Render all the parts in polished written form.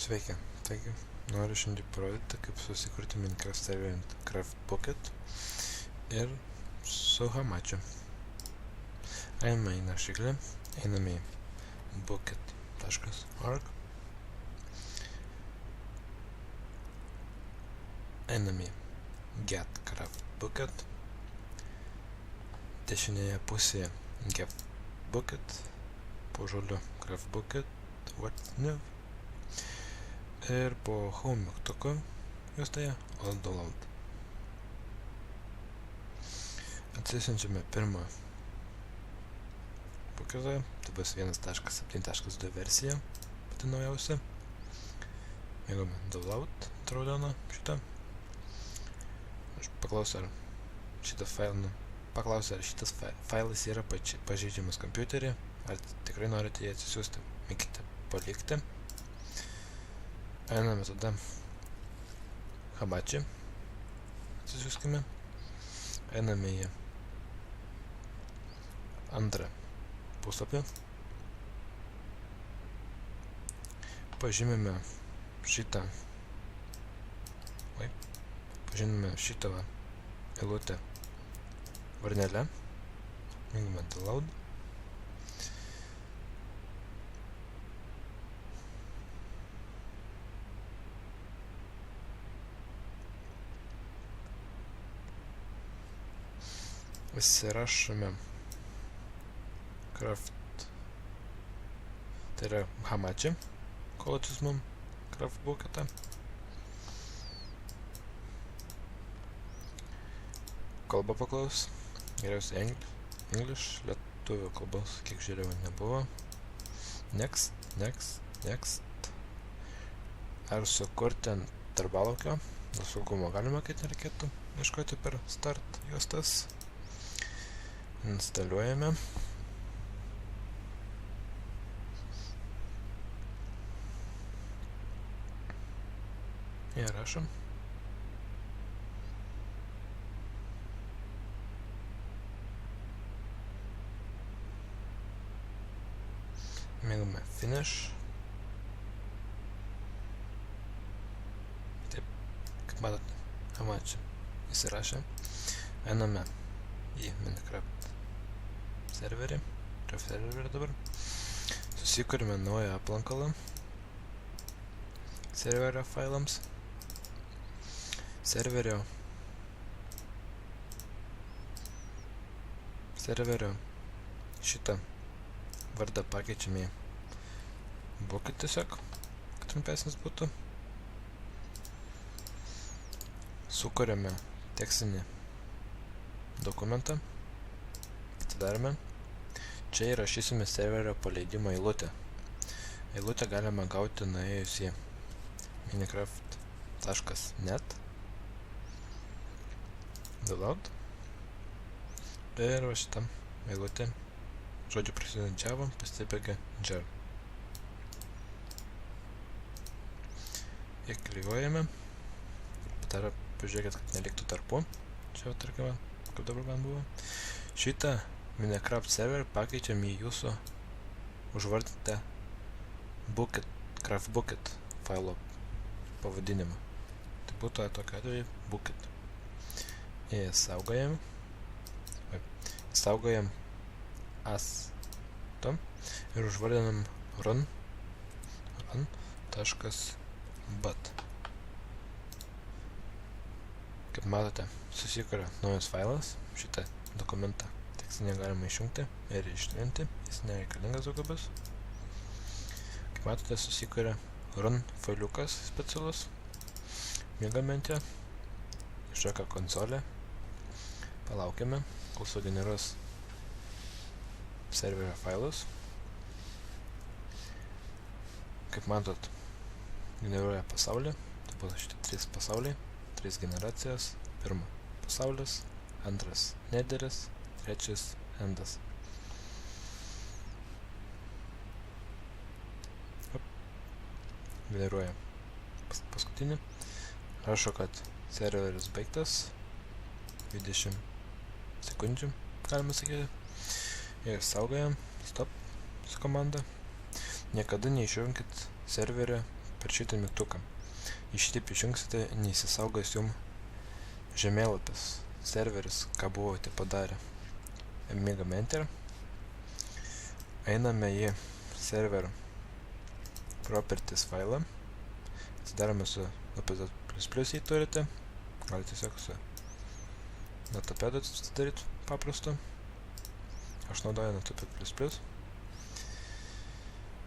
Sveiki, taigi noriu šiandien parodyti, kaip susikurti Minecraft serverį ant CraftBucket ir su Hamachi. Einame į naršyklę, einame į bucket.org, einame į Get CraftBucket, dešinėje pusėje Get Bucket, po žoliu CraftBucket, What's New, ir po Home mygtuku juostoje Download. Atsisiunčiame pirmą bucketą, tai bus 1.7.2 versija, pati naujausia. Mėgome Download, raudoną šitą. Aš paklausiu, ar šitas failas yra pažeidžiamas kompiuterį, ar tikrai norite jį atsisiųsti. Mėgite palikti. Einame tada Hamachi, atsisiųskime, einame į antrą puslapį, pažymime šitą eilutę varnelę, mėgime Download. Įsirašome tai yra Hamachi, kol atsismum CraftBucketą. Kalba paklaus, geriausiai English, lietuvių kalbos, kiek žiūrėjau, nebuvo. Next. Ar sukurti ant darbalaukio, dėl saugumo galima, kad nereikėtų ieškoti per start juostas. Instaliuojame. Įrašom. Mėgame Finish. Taip, kaip matote, Hamachi įsirašė. Einame į Minecraft serverį, dabar. Susikūrime naują aplankalą serverio failams. Serverio šitą vardą pakeičiame į bucket tiesiog, kad trumpesnis būtų. Sukūrėme tekstinį dokumentą, atidarome. Čia įrašysime serverio paleidimo eilutę. Eilutę galima gauti nuėjus į minecraft.net, Download, ir va šitą eilutę, žodžiu prasidedančiavo, pasibaigia jar. Įklijuojame, dar pažiūrėkit, kad neliktų tarpų. Čia, tarkime, kaip dabar man buvo. Šitą Minecraft serverį pakeičiam į jūsų užvardintą CraftBucket failo pavadinimą. Tai būtų tokia atveju bucket. Saugojam as tom ir užvardinam run.but. Kaip matote, susikuria naujas failas. Šitą dokumentą tekstinį galima išjungti ir ištrinti, jis nereikalingas daugiau bus. Kaip matote, susikuria run failiukas specialus. Mėgame ant ją, iššoka konsolė. Palaukime, kol sugeneruos serverio failus. Kaip matot, generuoja pasaulį. Tai buvo šitie 3 pasauliai, 3 generacijos. Pirma pasaulis, antras nederis, trečias endas. Generuoja paskutinį. Rašo, kad serveris baigtas. 20 sekundžių, galima sakyti. Ir saugojam, stop su komanda. Niekada neišjunkit serverio per šitą mygtuką. Šitaip išjungsite, neįsisaugos jums žemėlapis, serveris, ką buvote padarę. Mėgame Enter. Einame į server properties failą. Atsidarome su Notepad++, jei turite. Galite tiesiog su Notepad atsidaryti paprastu. Aš naudoju Notepad++.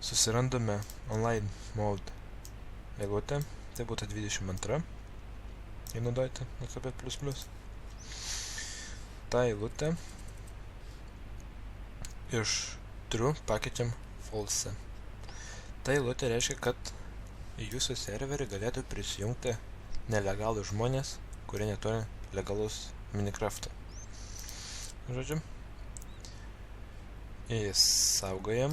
Susirandame online mode eilutę. Tai būtų 22. Jei naudojate Notepad++. Ta eilutė iš true pakeičiam false. Ta eilutė reiškia, kad į jūsų serverį galėtų prisijungti nelegalų žmonės, kurie neturi legalus Minecraft'o. Žodžiu, įsaugojam.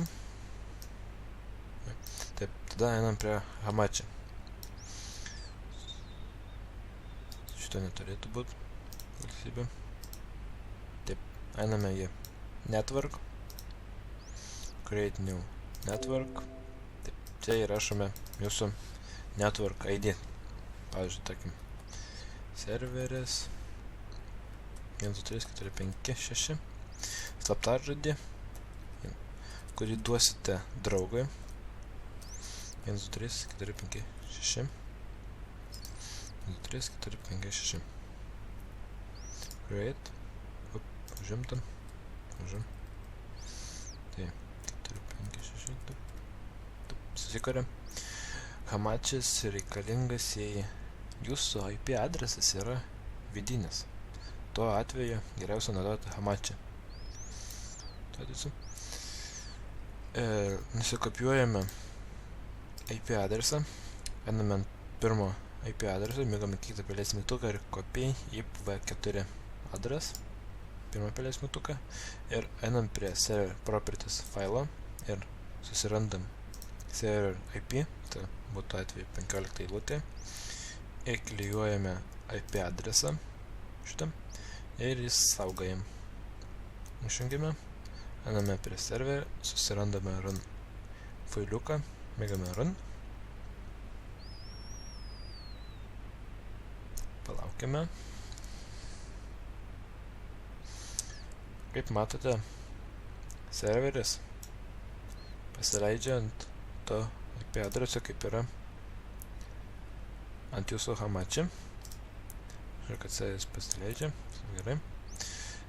Taip, tada einam prie Hamachi. Šito neturėtų būti valstybė. Taip, einame į Network. Create new network. Taip, čia įrašome jūsų network ID. Pavyzdžiui, tarkim, serveris 1, 2, 3, 4, 5, 6. Slaptažodį, kurį duosite draugui. 1, 2, 3, 4, 5, 6. 1, 2, 3, 4, 5, 6. Create. Užimtam. Užim. Tai 4, 5, 6. Susikuriam. Hamachis reikalingas, jei jūsų IP adresas yra vidinis. Tuo atveju geriausia naudoti Hamachi. Nusikopijuojame IP adresą. Einame ant pirmo IP adresą, mėgame kitą pelės mygtuką ir kopijai į V4 adres. Pirmą pelės mygtuką. Ir einam prie server properties failo ir susirandam server IP, tai būtų atveju 15 eilutė. Ir klijuojame IP adresą šitam ir įsaugojam. Išjungiame, einame prie serverio, susirandame run failiuką, mėgame run. Palaukime. Kaip matote, serveris pasileidžia ant to IP adreso, kaip yra ant jūsų Hamachi. Žiūrėk, kad serveris pasileidžia. Gerai.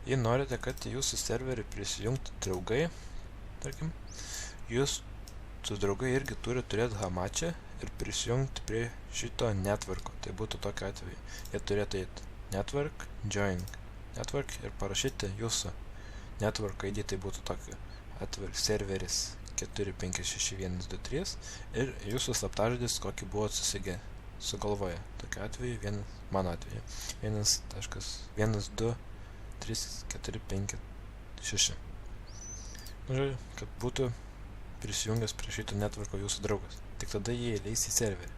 Jei norite, kad jūsų serverį prisijungti draugai, tarkim, jūs su draugai irgi turi turėti Hamachi ir prisijungti prie šito networko. Tai būtų tokia atveju. Jie turėtų eiti network, join network ir parašyti jūsų network ID, tai būtų tokia atveju serveris 4561123 ir jūsų slaptažodis, kokį buvo sugalvoję. Tokia atveju, mano atveju, 1.2.3.4.5.6. Žodžiu, kad būtų prisijungęs prie šito networko jūsų draugas. Tik tada jie įleis į serverį.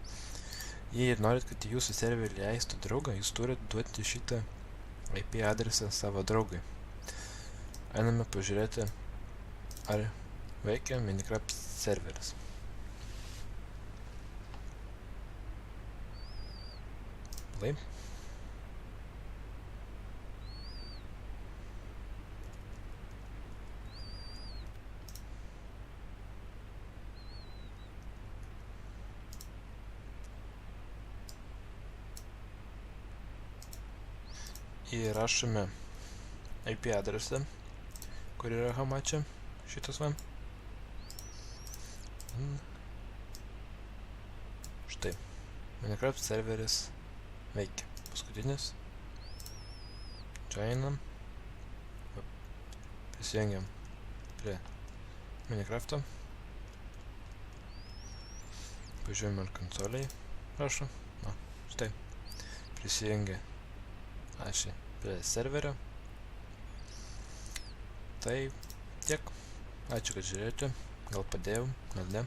Jei norit, kad į jūsų serverį leistų draugą, jūs turite duoti šitą IP adresą savo draugui. Einame pažiūrėti, ar veikia Minecraft serveris. Play. Įrašome IP adresą, kur yra Hamachi, šitas va. Štai, Minecraft serveris veikia. Paskutinis. Joinam. Prisijungiam prie Minecraft'o. Pažiūrėjom, ar konsoliai rašo. Štai. Prisijungia aš prie serverio. Tai tiek. Ačiū, kad žiūrėjote. Gal padėjau, gal ne.